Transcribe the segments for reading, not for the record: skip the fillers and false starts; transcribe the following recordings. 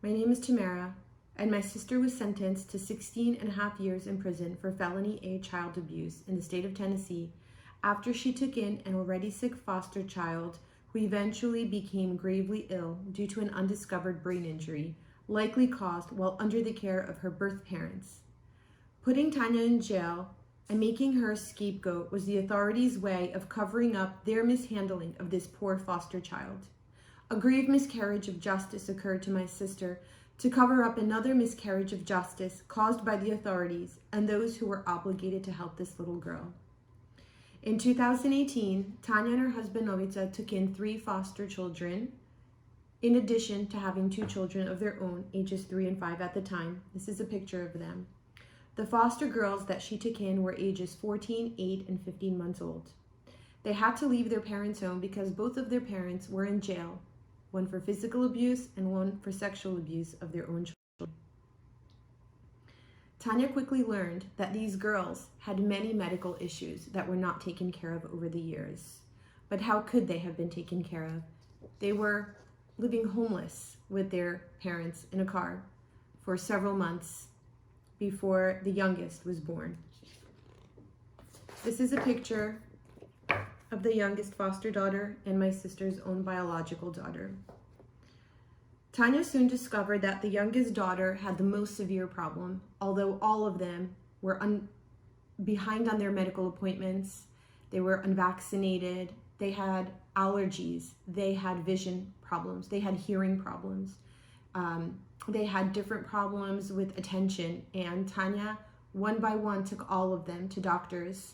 My name is Tamara, and my sister was sentenced to 16 and a half years in prison for felony A child abuse in the state of Tennessee after she took in an already sick foster child who eventually became gravely ill due to an undiscovered brain injury, likely caused while under the care of her birth parents. Putting Tanya in jail and making her a scapegoat was the authorities' way of covering up their mishandling of this poor foster child. A grave miscarriage of justice occurred to my sister to cover up another miscarriage of justice caused by the authorities and those who were obligated to help this little girl. In 2018, Tanya and her husband Novica took in 3 foster children, in addition to having 2 children of their own, ages 3 and 5 at the time. This is a picture of them. The foster girls that she took in were ages 14, 8, and 15 months old. They had to leave their parents' home because both of their parents were in jail, one for physical abuse and one for sexual abuse of their own children. Tanya quickly learned that these girls had many medical issues that were not taken care of over the years. But how could they have been taken care of? They were living homeless with their parents in a car for several months before the youngest was born. This is a picture of the youngest foster daughter and my sister's own biological daughter. Tanya soon discovered that the youngest daughter had the most severe problem, although all of them were behind on their medical appointments. They were unvaccinated, they had allergies, they had vision problems, they had hearing problems. They had different problems with attention, and Tanya, one by one, took all of them to doctors.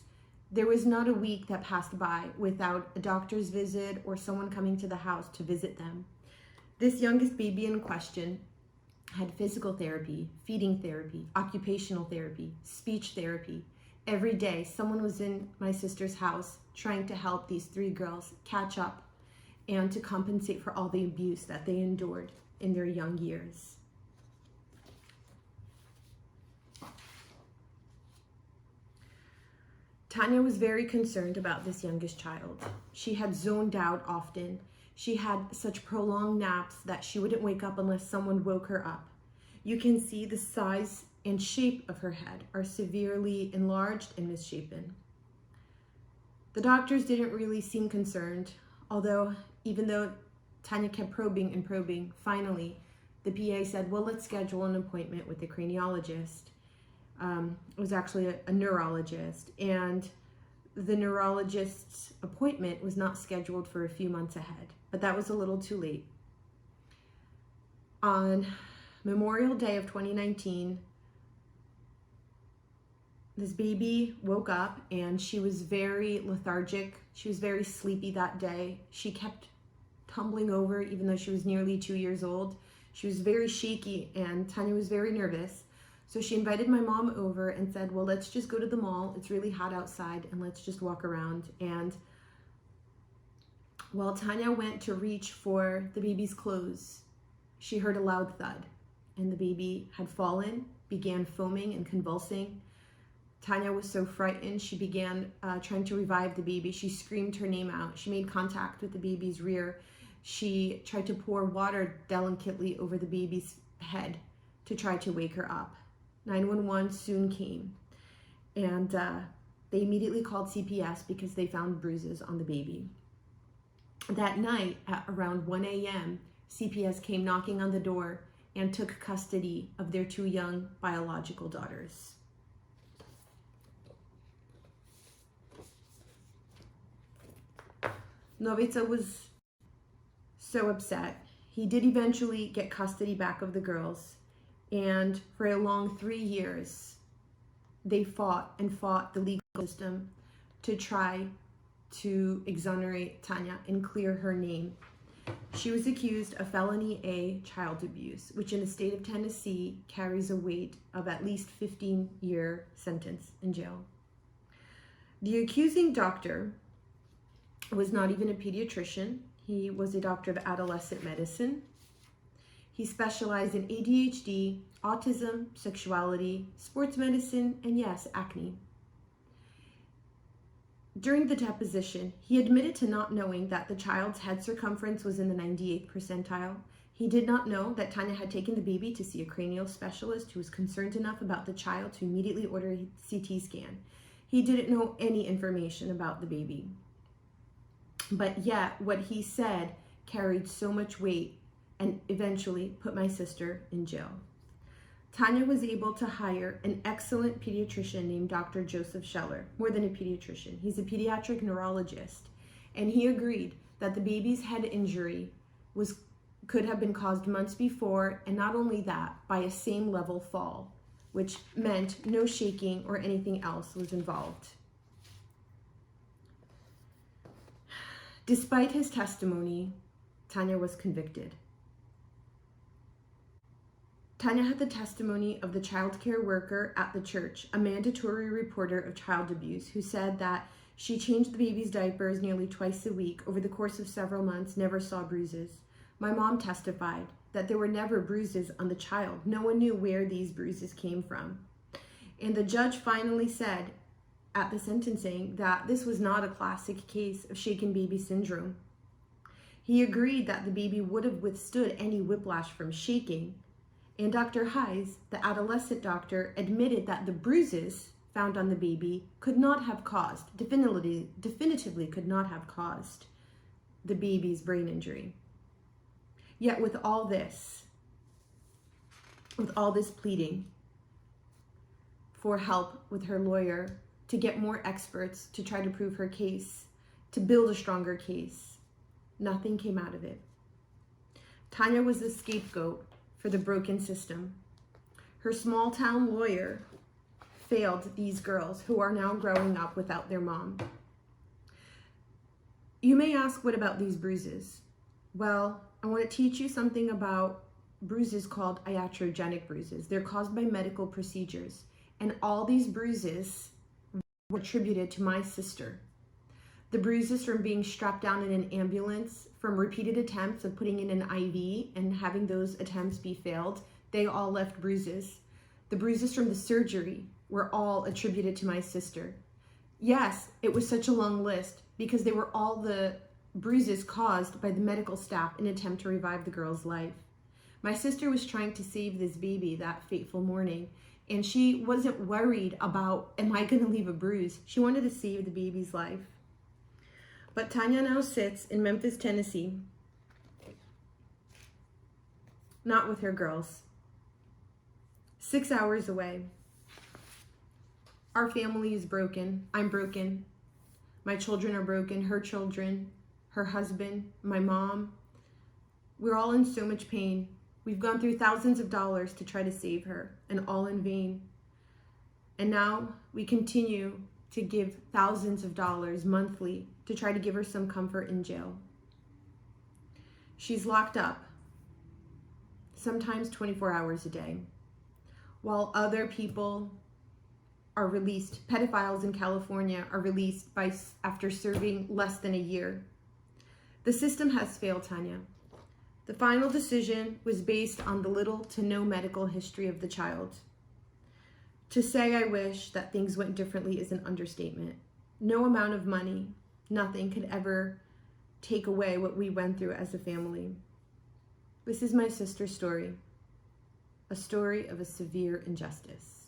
There was not a week that passed by without a doctor's visit or someone coming to the house to visit them. This youngest baby in question had physical therapy, feeding therapy, occupational therapy, speech therapy. Every day, someone was in my sister's house trying to help these 3 girls catch up and to compensate for all the abuse that they endured in their young years. Tanya was very concerned about this youngest child. She had zoned out often. She had such prolonged naps that she wouldn't wake up unless someone woke her up. You can see the size and shape of her head are severely enlarged and misshapen. The doctors didn't really seem concerned, although even though Tanya kept probing and probing, finally the PA said, well, let's schedule an appointment with the craniologist. It was actually a neurologist, and the neurologist's appointment was not scheduled for a few months ahead, but that was a little too late. On Memorial Day of 2019, this baby woke up and she was very lethargic. She was very sleepy that day. She kept tumbling over even though she was nearly 2 years old. She was very shaky and Tanya was very nervous. So she invited my mom over and said, well, let's just go to the mall. It's really hot outside and let's just walk around. And while Tanya went to reach for the baby's clothes, she heard a loud thud and the baby had fallen, began foaming and convulsing. Tanya was so frightened, she began trying to revive the baby. She screamed her name out. She made contact with the baby's rear. She tried to pour water delicately over the baby's head to try to wake her up. 911 soon came, and they immediately called CPS because they found bruises on the baby. That night at around 1 a.m., CPS came knocking on the door and took custody of their 2 young biological daughters. Novica was so upset. He did eventually get custody back of the girls, and for a long 3 years, they fought the legal system to try to exonerate Tanya and clear her name. She was accused of felony A child abuse, which in the state of Tennessee carries a weight of at least 15-year sentence in jail. The accusing doctor was not even a pediatrician. He was a doctor of adolescent medicine. He specialized in ADHD, autism, sexuality, sports medicine, and yes, acne. During the deposition, he admitted to not knowing that the child's head circumference was in the 98th percentile. He did not know that Tanya had taken the baby to see a cranial specialist who was concerned enough about the child to immediately order a CT scan. He didn't know any information about the baby. But yet, what he said carried so much weight and eventually put my sister in jail. Tanya was able to hire an excellent pediatrician named Dr. Joseph Scheller, more than a pediatrician. He's a pediatric neurologist, and he agreed that the baby's head injury could have been caused months before, and not only that, by a same level fall, which meant no shaking or anything else was involved. Despite his testimony, Tanya was convicted. Tanya had the testimony of the child care worker at the church, a mandatory reporter of child abuse, who said that she changed the baby's diapers nearly twice a week over the course of several months, never saw bruises. My mom testified that there were never bruises on the child. No one knew where these bruises came from. And the judge finally said at the sentencing that this was not a classic case of shaken baby syndrome. He agreed that the baby would have withstood any whiplash from shaking. And Dr. Hayes, the adolescent doctor, admitted that the bruises found on the baby could not have caused, definitively could not have caused the baby's brain injury. Yet with all this pleading for help with her lawyer, to get more experts to try to prove her case, to build a stronger case, nothing came out of it. Tanya was the scapegoat for the broken system. Her small town lawyer failed these girls who are now growing up without their mom. You may ask, what about these bruises? Well, I want to teach you something about bruises called iatrogenic bruises. They're caused by medical procedures. And all these bruises were attributed to my sister. The bruises from being strapped down in an ambulance, from repeated attempts of putting in an IV and having those attempts be failed, they all left bruises. The bruises from the surgery were all attributed to my sister. Yes, it was such a long list because they were all the bruises caused by the medical staff in an attempt to revive the girl's life. My sister was trying to save this baby that fateful morning, and she wasn't worried about, am I going to leave a bruise? She wanted to save the baby's life. But Tanya now sits in Memphis, Tennessee, not with her girls, 6 hours away. Our family is broken. I'm broken. My children are broken. Her children, her husband, my mom. We're all in so much pain. We've gone through thousands of dollars to try to save her, and all in vain. And now we continue to give thousands of dollars monthly to try to give her some comfort in jail. She's locked up, sometimes 24 hours a day, while other people are released. Pedophiles in California are released after serving less than a year. The system has failed Tanya. The final decision was based on the little to no medical history of the child. To say I wish that things went differently is an understatement. No amount of money, nothing could ever take away what we went through as a family. This is my sister's story, a story of a severe injustice.